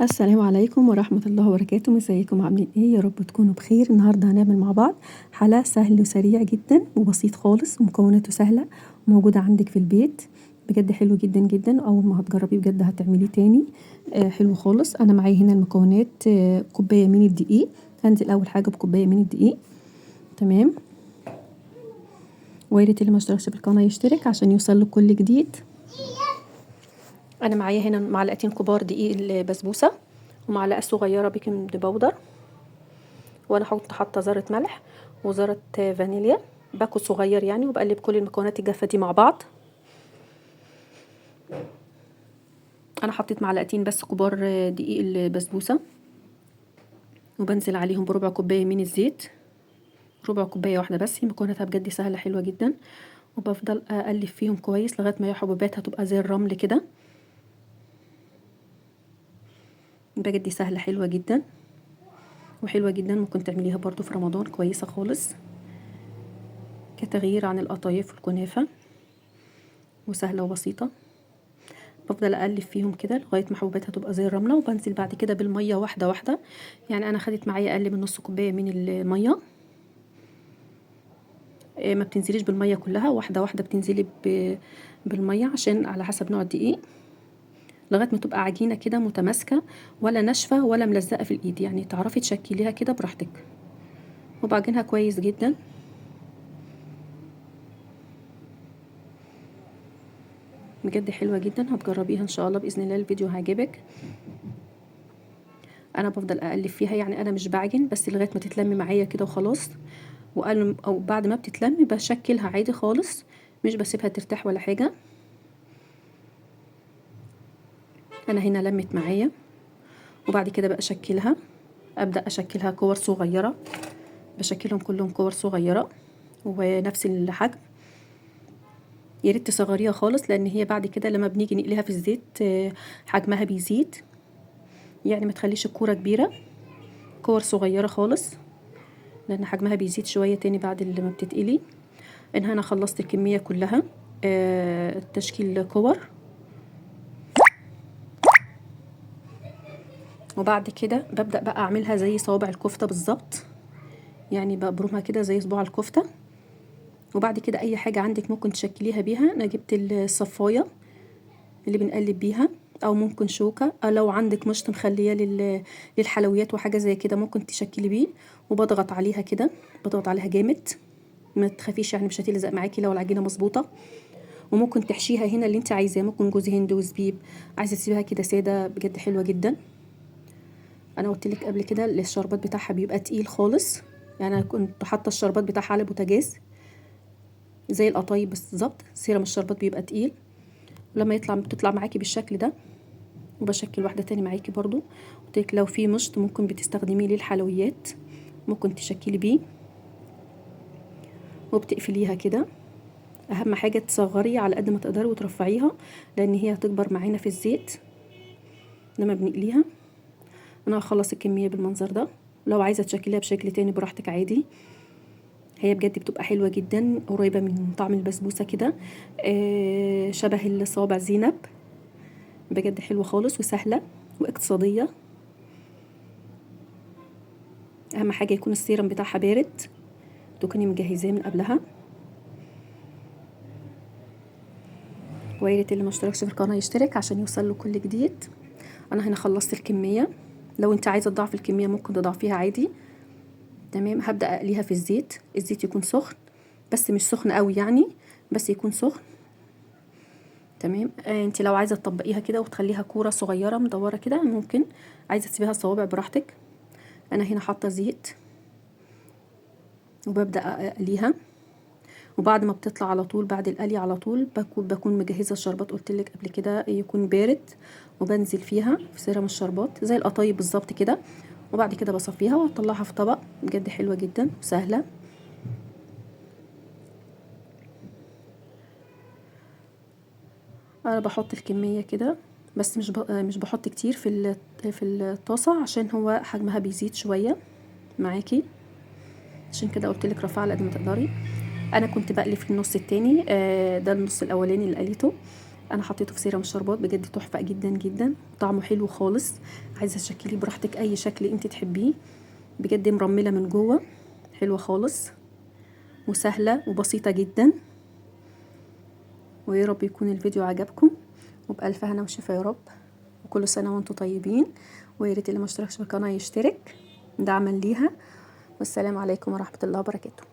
السلام عليكم ورحمة الله وبركاته. ازيكم عاملين ايه؟ يا رب تكونوا بخير. النهاردة هنعمل مع بعض حلا سهل وسريع جدا وبسيط خالص ومكوناته سهلة وموجودة عندك في البيت. بجد حلو جدا جدا، اول ما هتجربيه بجد هتعمليه تاني. حلو خالص. انا معايا هنا المكونات، كوباية من الدقيق. هنزل اول حاجة بكوباية من الدقيق. تمام. وياريت اللي ما اشتركش في القناة يشترك عشان يوصل له كل جديد. انا معايا هنا معلقتين كبار دقيق البسبوسة ومعلقة صغيرة بيكنج باودر، وانا حاطه ذره ملح وذره فانيليا باكو صغير يعني، وبقلب كل المكونات الجافه دي مع بعض. انا حطيت معلقتين بس كبار دقيق البسبوسه، وبنزل عليهم بربع كوبايه من الزيت، ربع كوبايه واحده بس. مكوناتها بجد سهله حلوه جدا، وبفضل اقلب فيهم كويس لغايه ما حبوباتها تبقى زي الرمل كده. بجد سهله حلوه جدا وحلوه جدا، ممكن تعمليها برضو في رمضان، كويسه خالص كتغيير عن القطايف والكنافه، وسهله وبسيطه. بفضل اقلب فيهم كده لغايه ما حبوباتها تبقى زي الرمله، وبنزل بعد كده بالميه واحده واحده. يعني انا خدت معايا اقل من نص كوبايه من الميه. ما بتنزليش بالميه كلها، واحده واحده بتنزلي بالميه عشان على حسب نوع الدقيق، لغايه ما تبقى عجينه كده متماسكه، ولا ناشفه ولا ملزقه في الايد، يعني تعرفي تشكليها كده براحتك. وبعجنها كويس جدا. بجد حلوه جدا، هتجربيها ان شاء الله باذن الله، الفيديو هيعجبك. انا بفضل اقلب فيها، يعني انا مش بعجن بس لغايه ما تتلم معايا كده وخلاص. او بعد ما بتتلم بشكلها عادي خالص، مش بسيبها ترتاح ولا حاجه. انا هنا لمت معايا، وبعد كده بقى اشكلها. ابدا اشكلها كور صغيره، بشكلهم كلهم كور صغيره ونفس الحجم. يا ريت تصغريها خالص، لان هي بعد كده لما بنيجي نقليها في الزيت حجمها بيزيد، يعني ما تخليش الكوره كبيره، كور صغيره خالص، لان حجمها بيزيد شويه تاني بعد اللي ما بتتقلي. ان انا خلصت الكميه كلها تشكيل كور. وبعد كده ببدأ بقى اعملها زي صوابع الكفتة بالظبط، يعني ببرمها كده زي صباع الكفتة. وبعد كده اي حاجة عندك ممكن تشكليها بيها. انا جبت الصفاية اللي بنقلب بيها، او ممكن شوكة، أو لو عندك مشط مخلية للحلويات وحاجة زي كده ممكن تشكلي بيه. وبضغط عليها كده، بضغط عليها جامد، ما تخافيش يعني مش هتلزق معاكي لو العجينة مظبوطة. وممكن تحشيها هنا اللي انت عايزاه، ممكن جوز هند وزبيب، عايزة تسيبها كده سادة، بجد حلوة جدا. انا قلت لك قبل كده الشربات بتاعها بيبقى تقيل خالص، يعني انا كنت حاطه الشربات بتاعها على بوتاجاز زي القطايف بالظبط. سيرم الشربات بيبقى تقيل، ولما بتطلع معاكي بالشكل ده. وبشكل واحده تاني معاكي برضو. قلت لك لو في مشط ممكن بتستخدميه للحلويات، ممكن تشكلي بيه. وبتقفليها كده. اهم حاجه تصغري على قد ما تقدري وترفعيها، لان هي هتكبر معانا في الزيت لما بنقليها. انا هخلص الكميه بالمنظر ده. لو عايزه تشكليها بشكل تاني براحتك عادي. هي بجد بتبقى حلوة جدا، قريبة من طعم البسبوسة كده، شبه الصوابع زينب. بجد حلوة خالص وسهلة واقتصادية. اهم حاجة يكون السيرم بتاعها بارد، تكوني مجهزاه من قبلها. وياريت اللي ما اشتركش في القناة يشترك عشان يوصل له كل جديد. انا هنا خلصت الكمية. لو انت عايزة تضاعفي الكمية ممكن تضاعفيها عادي. تمام. هبدأ اقليها في الزيت. الزيت يكون سخن، بس مش سخن قوي يعني، بس يكون سخن. تمام. انت لو عايزه تطبقيها كده وتخليها كوره صغيره مدوره كده ممكن، عايزه تسيبيها صوابع براحتك. انا هنا حاطه زيت وببدا اقليها. وبعد ما بتطلع على طول، بعد القلي على طول، بكون مجهزه الشربات، قلت لك قبل كده يكون بارد، وبنزل فيها في سيرم الشربات زي القطايف بالظبط كده. وبعد كده بصفيها واطلعها في طبق. بجد حلوه جدا وسهله. انا بحط الكميه كده، بس مش بحط كتير في الطاسه عشان هو حجمها بيزيد شويه معاكي، عشان كده قلت لك رفعها على قد ما تقدري. انا كنت بقلي في النص التاني، ده النص الاولاني اللي قليته. انا حطيته في سيرم الشربات، بجد تحفه جدا جدا، طعمه حلو خالص. عايزه تشكليه براحتك اي شكل انت تحبيه، بجد مرمله من جوه، حلوه خالص وسهله وبسيطه جدا. ويا رب يكون الفيديو عجبكم، وبألف هنا وشفا يا رب، وكل سنه وانتم طيبين. ويا ريت اللي ما اشتركش في القناه يشترك دعما ليها. والسلام عليكم ورحمه الله وبركاته.